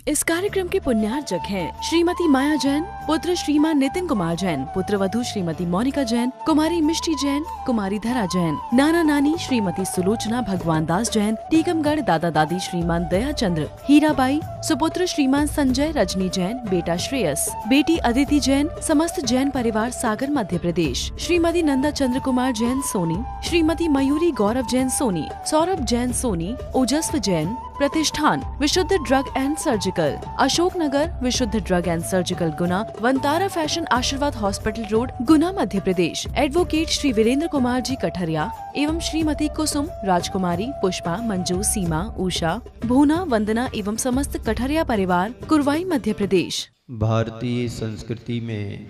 इस कार्यक्रम के पुण्यार्चक हैं श्रीमती माया जैन, पुत्र श्रीमान नितिन कुमार जैन, पुत्र वधू श्रीमती मोनिका जैन, कुमारी मिष्टी जैन, कुमारी धरा जैन, नाना नानी श्रीमती सुलोचना भगवान दास जैन, टीकमगढ़ दादा दादी श्रीमान दया चंद्र, हीराबाई, सुपुत्र श्रीमान संजय रजनी जैन, बेटा श्रेयस, बेटी अदिति जैन, समस्त जैन परिवार सागर मध्य प्रदेश, श्रीमती नंदा चंद्र कुमार जैन सोनी, श्रीमती मयूरी गौरव जैन सोनी, सौरभ जैन सोनी, ओजस्व जैन, प्रतिष्ठान विशुद्ध ड्रग एंड सर्जिकल, अशोकनगर विशुद्ध drug and surgical Guna, Vantara fashion आशीर्वाद हॉस्पिटल रोड गुना मध्य प्रदेश, एडवोकेट श्री वीरेंद्र कुमार जी कठरिया एवं श्रीमती कुसुम, राजकुमारी, पुष्पा, मंजू, सीमा, उषा, भूना, वंदना एवं समस्त कठरिया परिवार कुरवाई मध्य प्रदेश। भारतीय संस्कृति में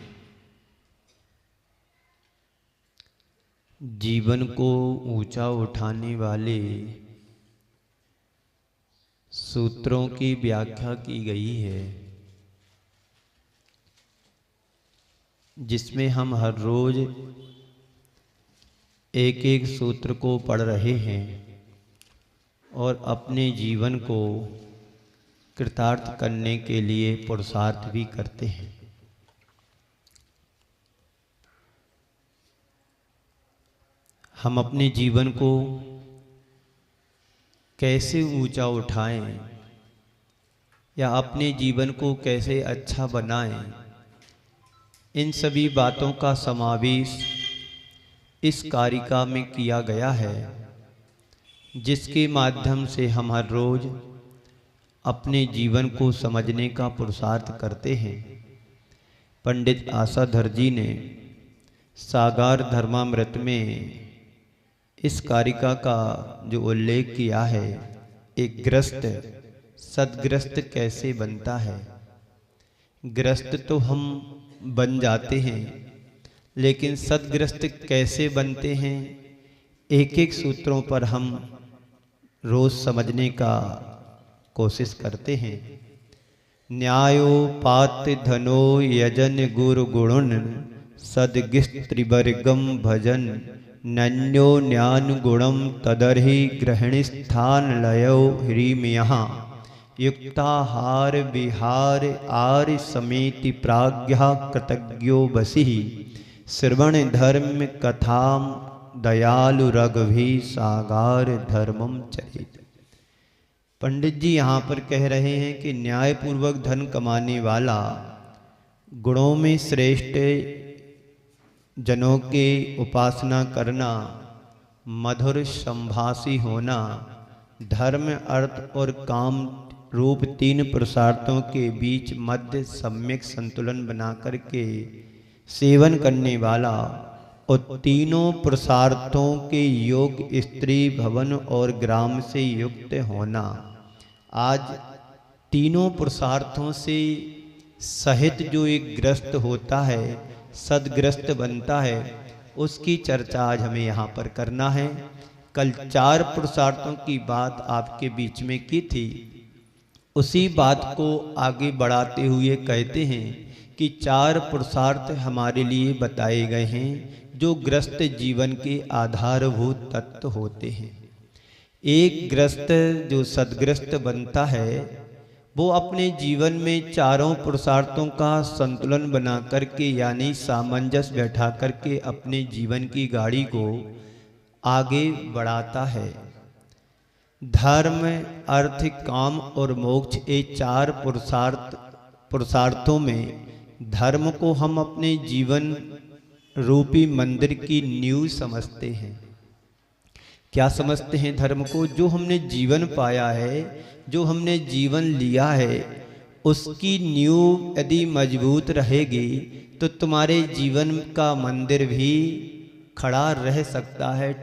जीवन को ऊंचा उठाने वाले सूत्रों की व्याख्या की गई है, जिसमें हम हर रोज एक एक सूत्र को पढ़ रहे हैं और अपने जीवन को कृतार्थ करने के लिए पुरुषार्थ भी करते हैं। हम अपने जीवन को कैसे ऊंचा उठाएं या अपने जीवन को कैसे अच्छा बनाएं, इन सभी बातों का समावेश इस कारिका में किया गया है, जिसके माध्यम से हम हर रोज अपने जीवन को समझने का पुरुषार्थ करते हैं। पंडित आशाधर जी ने सागर धर्मामृत में इस कारिका का जो उल्लेख किया है, एक ग्रस्त सदग्रस्त कैसे बनता है। ग्रस्त तो हम बन जाते हैं, लेकिन सदग्रस्त कैसे बनते हैं, एक एक सूत्रों पर हम रोज समझने का कोशिश करते हैं। न्यायोपात्य धनो यजन गुरु गुणुन सदगिस्त्रिवर्गम भजन नन्यो न्यान गुणम तदर्हि ग्रहणस्थान लयो ह्रीम यहाँ युक्ताहार विहार आर्य समेति प्राज्ञा कृतज्ञो बसी श्रवण धर्म कथाम दयालु रघुभी सागार धर्मम चरित। पंडित जी यहाँ पर कह रहे हैं कि न्यायपूर्वक धन कमाने वाला, गुणों में श्रेष्ठ जनों के उपासना करना, मधुर संभाषी होना, धर्म अर्थ और काम रूप तीन पुरुषार्थों के बीच मध्य सम्यक संतुलन बना करके सेवन करने वाला और तीनों पुरुषार्थों के योग स्त्री भवन और ग्राम से युक्त होना। आज तीनों पुरुषार्थों से सहित जो एक ग्रस्त होता है, सदग्रस्त बनता है, उसकी चर्चा आज हमें यहाँ पर करना है। कल चार पुरुषार्थों की बात आपके बीच में की थी, उसी बात को आगे बढ़ाते हुए कहते हैं कि चार पुरुषार्थ हमारे लिए बताए गए हैं जो ग्रस्त जीवन के आधारभूत तत्व होते हैं। एक ग्रस्त जो सदग्रस्त बनता है, वो अपने जीवन में चारों पुरुषार्थों का संतुलन बना करके यानी सामंजस्य बैठा करके अपने जीवन की गाड़ी को आगे बढ़ाता है। धर्म अर्थ काम और मोक्ष, ये चार पुरुषार्थों में धर्म को हम अपने जीवन रूपी मंदिर की नींव समझते हैं। क्या समझते हैं धर्म को? जो हमने जीवन पाया है, जो हमने जीवन लिया है, उसकी नींव यदि मजबूत रहेगी तो तुम्हारे जीवन का मंदिर भी खड़ा रह सकता है,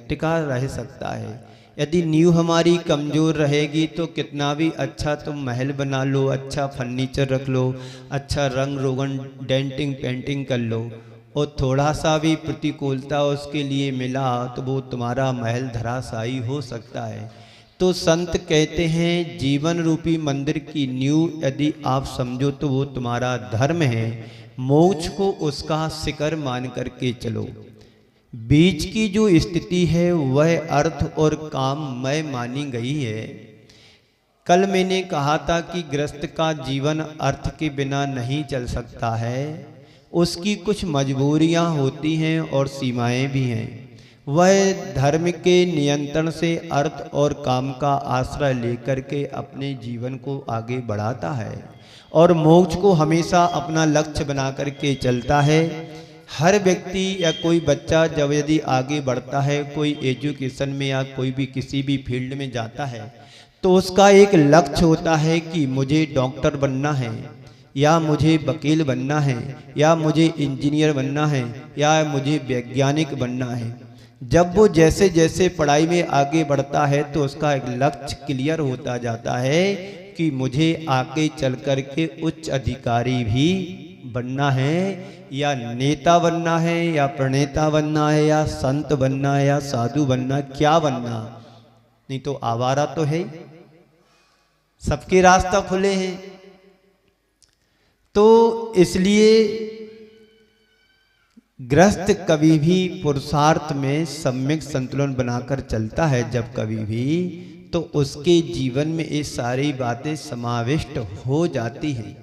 टिका रह सकता है। यदि नींव हमारी कमज़ोर रहेगी तो कितना भी अच्छा तुम महल बना लो, अच्छा फर्नीचर रख लो, अच्छा रंग रोगन डेंटिंग पेंटिंग कर लो, और थोड़ा सा भी प्रतिकूलता उसके लिए मिला तो वो तुम्हारा महल धराशायी हो सकता है। तो संत कहते हैं जीवन रूपी मंदिर की नींव यदि आप समझो तो वो तुम्हारा धर्म है। मोक्ष को उसका शिखर मान करके चलो। बीच की जो स्थिति है वह अर्थ और काम मय मानी गई है। कल मैंने कहा था कि गृहस्थ का जीवन अर्थ के बिना नहीं चल सकता है, उसकी कुछ मजबूरियां होती हैं और सीमाएं भी हैं। वह धर्म के नियंत्रण से अर्थ और काम का आश्रय लेकर के अपने जीवन को आगे बढ़ाता है और मोक्ष को हमेशा अपना लक्ष्य बना करके चलता है। हर व्यक्ति या कोई बच्चा जब यदि आगे बढ़ता है, कोई एजुकेशन में या कोई भी किसी भी फील्ड में जाता है, तो उसका एक लक्ष्य होता है कि मुझे डॉक्टर बनना है, या मुझे वकील बनना है, या मुझे इंजीनियर बनना है, या मुझे वैज्ञानिक बनना है। जब वो जैसे जैसे पढ़ाई में आगे बढ़ता है तो उसका एक लक्ष्य क्लियर होता जाता है कि मुझे आगे चल कर के उच्च अधिकारी भी बनना है, या नेता बनना है, या प्रणेता बनना है, या संत बनना है, या साधु बनना, क्या बनना। नहीं तो आवारा तो है, सबके रास्ता खुले हैं। तो इसलिए गृहस्थ कभी भी पुरुषार्थ में सम्यक संतुलन बनाकर चलता है, जब कभी भी, तो उसके जीवन में ये सारी बातें समाविष्ट हो जाती हैं।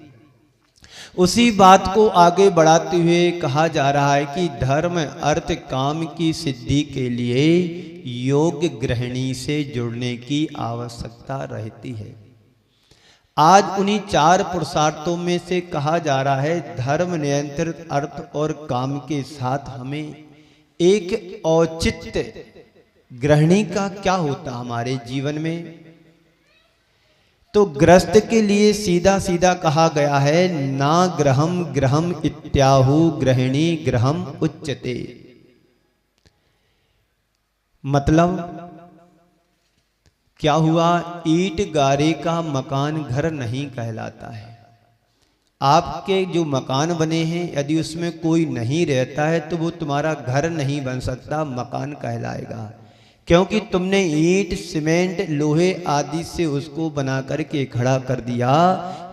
उसी बात को आगे बढ़ाते हुए कहा जा रहा है कि धर्म अर्थ काम की सिद्धि के लिए योग्य गृहिणी से जुड़ने की आवश्यकता रहती है। आज उन्हीं 4 पुरुषार्थों में से कहा जा रहा है, धर्म नियंत्रित अर्थ और काम के साथ हमें एक औचित्य गृहिणी का क्या होता हमारे जीवन में। तो गृहस्थ के लिए सीधा सीधा कहा गया है, ना गृहम गृहम इत्याहु गृहिणी गृहम उच्यते। मतलब क्या हुआ, ईंट गारे का मकान घर नहीं कहलाता है। आपके जो मकान बने हैं, यदि उसमें कोई नहीं रहता है तो वो तुम्हारा घर नहीं बन सकता, मकान कहलाएगा। क्योंकि तुमने ईंट सीमेंट लोहे आदि से उसको बना करके खड़ा कर दिया।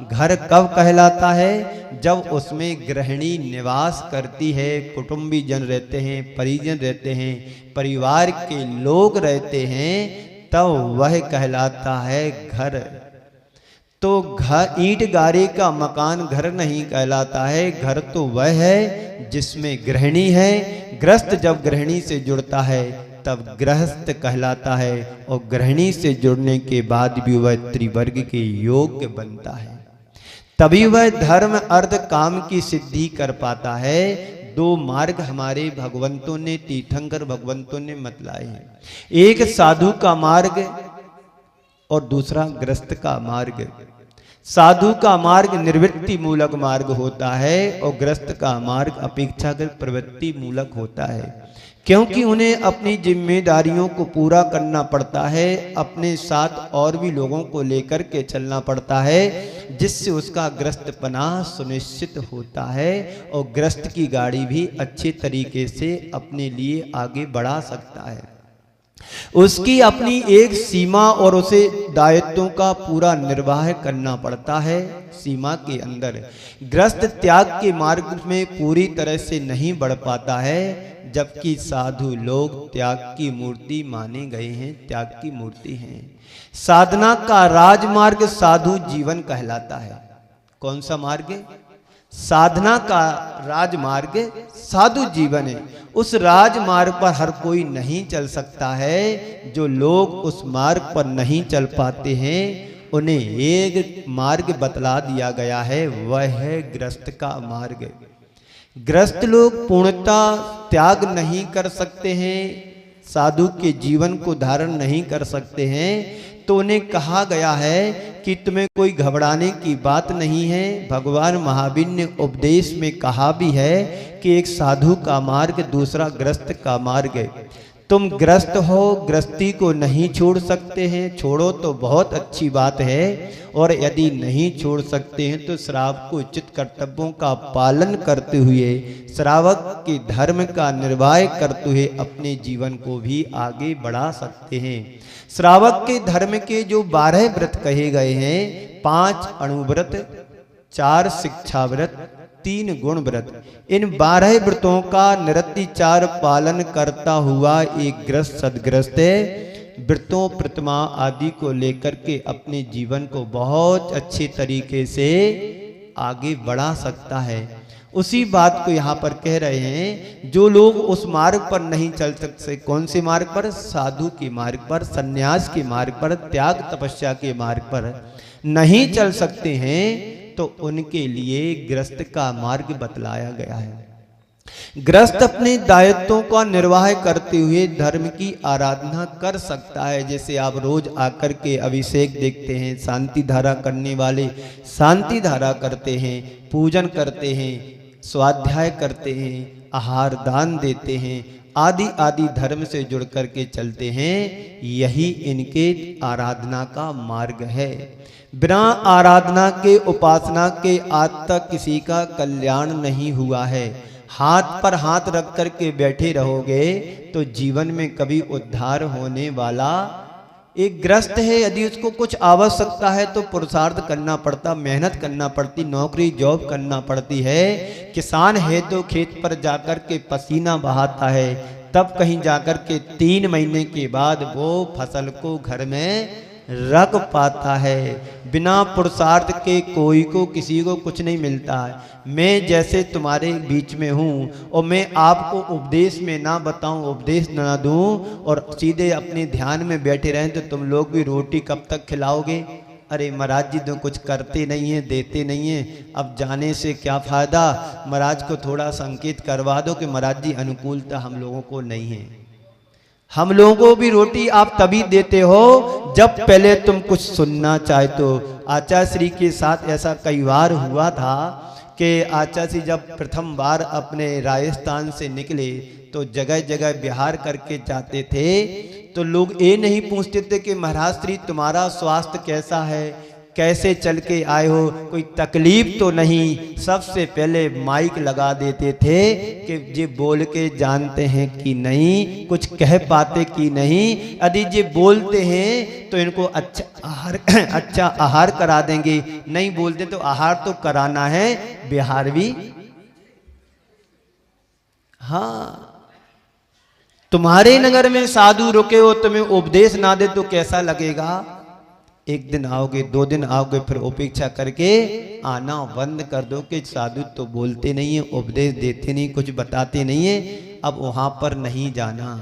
घर कब कहलाता है, जब उसमें गृहिणी निवास करती है, कुटुंबी जन रहते हैं, परिजन रहते हैं, परिवार के लोग रहते हैं, तब वह कहलाता है घर। तो घर ईंट गारे का मकान घर नहीं कहलाता है, घर तो वह है जिसमें गृहिणी है। गृहस्थ जब गृहिणी से जुड़ता है तब गृहस्थ कहलाता है, और गृहिणी से जुड़ने के बाद भी वह त्रिवर्ग के योग्य बनता है, तभी वह धर्म अर्थ काम की सिद्धि कर पाता है। 2 मार्ग हमारे भगवंतों ने, तीर्थंकर भगवंतों ने मतलाए हैं, एक साधु का मार्ग और दूसरा गृहस्थ का मार्ग। साधु का मार्ग निर्वृत्ति मूलक मार्ग होता है और गृहस्थ का मार्ग अपेक्षाकृत प्रवृत्ति मूलक होता है, क्योंकि उन्हें अपनी जिम्मेदारियों को पूरा करना पड़ता है, अपने साथ और भी लोगों को लेकर के चलना पड़ता है, जिससे उसका गृहस्थपना सुनिश्चित होता है और गृहस्थ की गाड़ी भी अच्छे तरीके से अपने लिए आगे बढ़ा सकता है। उसकी अपनी एक सीमा और उसे दायित्वों का पूरा निर्वाह करना पड़ता है। सीमा के अंदर गृहस्थ त्याग के मार्ग में पूरी तरह से नहीं बढ़ पाता है, जबकि साधु लोग त्याग की मूर्ति माने गए हैं, त्याग की मूर्ति हैं। साधना का राजमार्ग साधु जीवन कहलाता है। कौन सा मार्ग है? साधना का राजमार्ग साधु जीवन है। उस राजमार्ग पर हर कोई नहीं चल सकता है। जो लोग उस मार्ग पर नहीं चल पाते हैं, उन्हें एक मार्ग बतला दिया गया है, वह है गृहस्थ का मार्ग। गृहस्थ लोग पूर्णता त्याग नहीं कर सकते हैं, साधु के जीवन को धारण नहीं कर सकते हैं, तो उन्हें कहा गया है कि तुम्हें कोई घबराने की बात नहीं है। भगवान महावीर ने उपदेश में कहा भी है कि एक साधु का मार्ग, दूसरा गृहस्थ का मार्ग है। तुम गृहस्थ हो, गृहस्थी को नहीं छोड़ सकते हैं, छोड़ो तो बहुत अच्छी बात है, और यदि नहीं छोड़ सकते हैं तो श्रावक को उचित कर्तव्यों का पालन करते हुए, श्रावक के धर्म का निर्वाह करते हुए अपने जीवन को भी आगे बढ़ा सकते हैं। श्रावक के धर्म के जो 12 व्रत कहे गए हैं, 5 अणुव्रत, 4 शिक्षा व्रत, 3 गुण व्रत, इन 12 व्रतों का निरतिचार पालन करता हुआ एक गृहस्थ सदगृहस्थ है, व्रतों प्रतिमा आदि को लेकर के अपने जीवन को बहुत अच्छे तरीके से आगे बढ़ा सकता है। उसी बात को यहाँ पर कह रहे हैं, जो लोग उस मार्ग पर नहीं चल सकते, कौन से मार्ग पर? साधु के मार्ग पर, सन्यास के मार्ग पर, त्याग तपस्या के मार्ग पर नहीं चल सकते हैं, तो उनके लिए गृहस्थ का मार्ग बतलाया गया है। गृहस्थ अपने दायित्वों का निर्वाह करते हुए धर्म की आराधना कर सकता है। जैसे आप रोज आकर के अभिषेक देखते हैं, शांति धारा करने वाले शांति धारा करते हैं, पूजन करते हैं, स्वाध्याय करते हैं, आहार दान देते हैं, आदि आदि धर्म से जुड़ करके चलते हैं। यही इनके आराधना का मार्ग है। बिना आराधना के, उपासना के आज तक किसी का कल्याण नहीं हुआ है। हाथ पर हाथ रख कर के बैठे रहोगे तो जीवन में कभी उद्धार होने वाला एक गृहस्थ है। यदि उसको कुछ आवश्यकता है तो पुरुषार्थ करना पड़ता, मेहनत करना पड़ती, नौकरी जॉब करना पड़ती है। किसान है तो खेत पर जाकर के पसीना बहाता है, तब कहीं जाकर के 3 महीने के बाद वो फसल को घर में रख पाता है। बिना पुरुषार्थ के कोई को किसी को कुछ नहीं मिलता है। मैं जैसे तुम्हारे बीच में हूँ और मैं आपको उपदेश में ना बताऊँ, उपदेश ना दूँ और सीधे अपने ध्यान में बैठे रहें, तो तुम लोग भी रोटी कब तक खिलाओगे? अरे महाराज जी तो कुछ करते नहीं हैं, देते नहीं हैं, अब जाने से क्या फ़ायदा? महाराज को थोड़ा संकेत करवा दो कि महाराज जी अनुकूलता हम लोगों को नहीं है। हम लोगों को भी रोटी आप तभी देते हो जब पहले तुम कुछ सुनना चाहते हो। आचार्य श्री के साथ ऐसा कई बार हुआ था कि आचार्य श्री जब प्रथम बार अपने राजस्थान से निकले तो जगह जगह बिहार करके जाते थे, तो लोग ये नहीं पूछते थे कि महाराज श्री तुम्हारा स्वास्थ्य कैसा है, कैसे चल के आए हो, कोई तकलीफ तो नहीं। सबसे पहले माइक लगा देते थे कि ये बोल के जानते हैं कि नहीं, कुछ कह पाते कि नहीं। यदि ये बोलते हैं तो इनको अच्छा आहार करा देंगे, नहीं बोलते तो आहार तो कराना है, बिहार भी। हाँ, तुम्हारे नगर में साधु रुके हो, तुम्हें उपदेश ना दे तो कैसा लगेगा? 1 दिन आओगे, 2 दिन आओगे, फिर उपेक्षा करके आना बंद कर दो कि साधु तो बोलते नहीं है, उपदेश देते नहीं, कुछ बताते नहीं है, अब वहां पर नहीं जाना।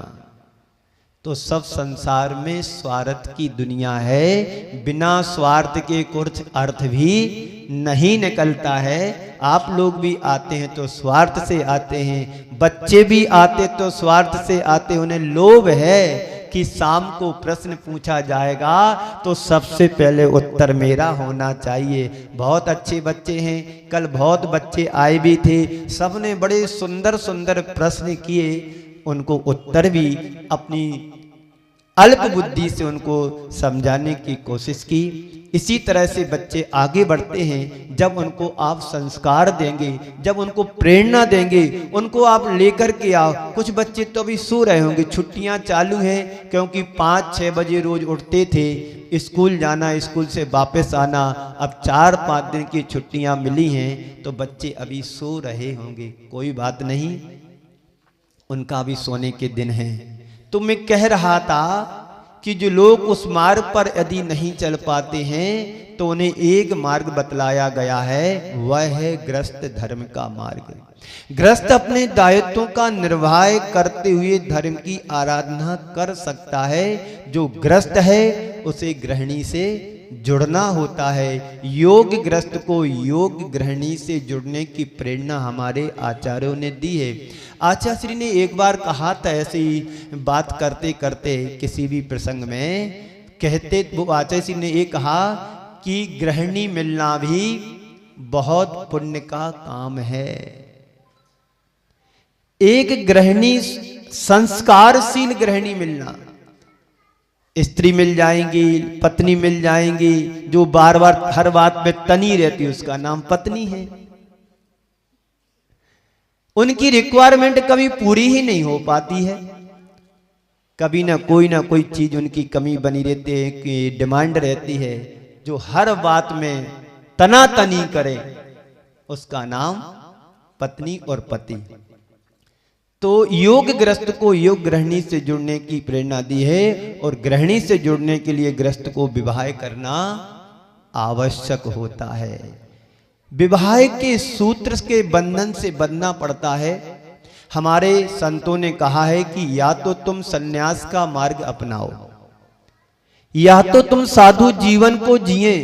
तो सब संसार में स्वार्थ की दुनिया है, बिना स्वार्थ के कुछ अर्थ भी नहीं निकलता है। आप लोग भी आते हैं तो स्वार्थ से आते हैं, बच्चे भी आते तो स्वार्थ से आते, उन्हें लोभ है कि शाम को प्रश्न पूछा जाएगा तो सबसे पहले उत्तर मेरा होना चाहिए। बहुत अच्छे बच्चे हैं, कल बहुत बच्चे आए भी थे, सबने बड़े सुंदर सुंदर प्रश्न किए, उनको उत्तर भी अपनी अल्प बुद्धि से उनको समझाने की कोशिश की। इसी तरह से बच्चे आगे बढ़ते हैं। जब उनको आप संस्कार देंगे, जब उनको प्रेरणा देंगे, उनको आप लेकर के आओ। कुछ बच्चे तो अभी सो रहे होंगे, छुट्टियां चालू हैं, क्योंकि 5-6 बजे रोज उठते थे, स्कूल जाना, स्कूल से वापस आना। अब 4-5 दिन की छुट्टियां मिली हैं तो बच्चे अभी सो रहे होंगे। कोई बात नहीं, उनका भी सोने के दिन है। तो मैं कह रहा था कि जो लोग उस मार्ग पर यदि नहीं चल पाते हैं तो उन्हें एक मार्ग बतलाया गया है, वह है गृहस्थ धर्म का मार्ग। गृहस्थ अपने दायित्वों का निर्वाह करते हुए धर्म की आराधना कर सकता है। जो गृहस्थ है उसे गृहिणी से जुड़ना होता है। योग गृहस्थ को योग गृहिणी से जुड़ने की प्रेरणा हमारे आचार्यों ने दी है। आचार्य श्री ने एक बार कहा था, ऐसी बात करते करते किसी भी प्रसंग में कहते, वो आचार्य श्री ने ये कहा कि गृहिणी मिलना भी बहुत पुण्य का काम है। एक गृहिणी, संस्कारशील गृहिणी मिलना, स्त्री मिल जाएंगी, पत्नी मिल जाएंगी, जो बार बार हर बात में तनी रहती है, उसका नाम पत्नी है। उनकी रिक्वायरमेंट कभी पूरी ही नहीं हो पाती है, कभी ना कोई चीज उनकी कमी बनी रहती है, कि डिमांड रहती है। जो हर बात में तनातनी करे, उसका नाम पत्नी और पति। तो योग ग्रस्त को योग गृहिणी से जुड़ने की प्रेरणा दी है, और गृहिणी से जुड़ने के लिए ग्रस्त को विवाह करना आवश्यक होता है। विवाह के सूत्र के बंधन से बंधना पड़ता है। हमारे संतों ने कहा है कि या तो तुम सन्यास का मार्ग अपनाओ, या तो तुम साधु जीवन को जिए।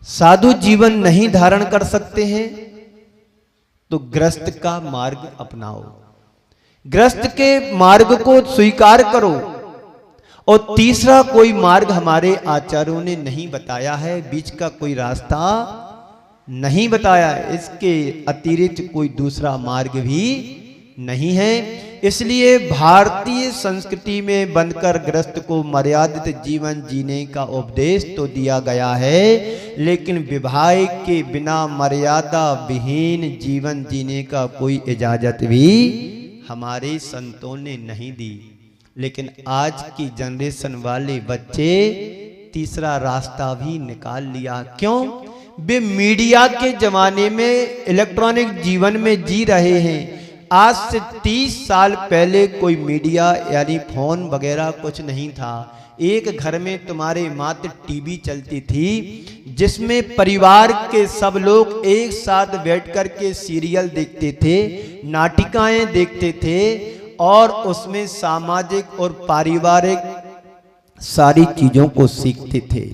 साधु जीवन नहीं धारण कर सकते हैं तो ग्रस्त का मार्ग अपनाओ, ग्रस्त के मार्ग को स्वीकार करो। और तीसरा कोई मार्ग हमारे आचार्यों ने नहीं बताया है, बीच का कोई रास्ता नहीं बताया, इसके अतिरिक्त कोई दूसरा मार्ग भी नहीं है। इसलिए भारतीय संस्कृति में बनकर ग्रस्त को मर्यादित जीवन जीने का उपदेश तो दिया गया है, लेकिन विवाह के बिना मर्यादा विहीन जीवन जीने का कोई इजाजत भी हमारे संतों ने नहीं दी। लेकिन आज की जनरेशन वाले बच्चे तीसरा रास्ता भी निकाल लिया। क्यों? वे मीडिया के जमाने में, इलेक्ट्रॉनिक जीवन में जी रहे हैं। आज से 30 साल पहले कोई मीडिया यानी फोन वगैरह कुछ नहीं था। एक घर में तुम्हारे मात्र टीवी चलती थी, जिसमें परिवार के सब लोग एक साथ बैठकर के सीरियल देखते थे, नाटिकाएं देखते थे, और उसमें सामाजिक और पारिवारिक सारी चीजों को सीखते थे।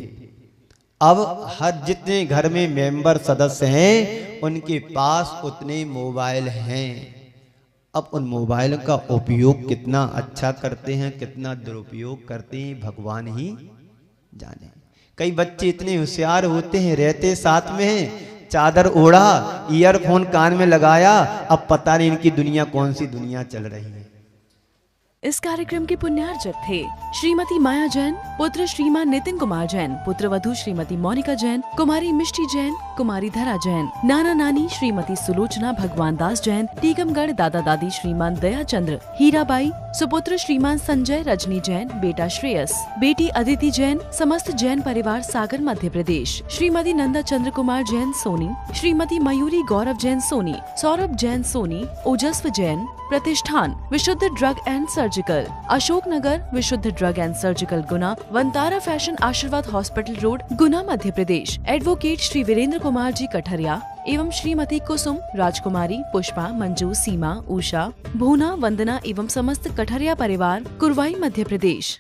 अब हर जितने घर में मेंबर सदस्य हैं उनके पास उतने मोबाइल हैं। अब उन मोबाइल का उपयोग कितना अच्छा करते हैं, कितना दुरुपयोग करते हैं, भगवान ही जाने। कई बच्चे इतने होशियार होते हैं, रहते साथ में हैं, चादर ओढ़ा, ईयरफोन कान में लगाया, अब पता नहीं इनकी दुनिया कौन सी दुनिया चल रही है। इस कार्यक्रम के पुण्यार्चक थे श्रीमती माया जैन, पुत्र श्रीमान नितिन कुमार जैन, पुत्र वधू श्रीमती मोनिका जैन, कुमारी मिष्टी जैन, कुमारी धरा जैन, नाना नानी श्रीमती सुलोचना भगवान दास जैन, टीकमगढ़ दादा दादी श्रीमान दया चंद्र, हीराबाई, सुपुत्र श्रीमान संजय रजनी जैन, बेटा श्रेयस, बेटी अदिति जैन, समस्त जैन परिवार सागर मध्य प्रदेश, श्रीमती नंदा चंद्र कुमार जैन सोनी, श्रीमती मयूरी गौरव जैन सोनी, सौरभ जैन सोनी, ओजस्व जैन, प्रतिष्ठान विशुद्ध ड्रग एंड सर्जिकल, अशोकनगर विशुद्ध drug and surgical Guna, Vantara fashion आशीर्वाद हॉस्पिटल रोड गुना मध्य प्रदेश, एडवोकेट श्री वीरेंद्र कुमार जी कठरिया एवं श्रीमती कुसुम, राजकुमारी, पुष्पा, मंजू, सीमा, उषा, भूना, वंदना एवं समस्त कठरिया परिवार कुरवाई मध्य प्रदेश।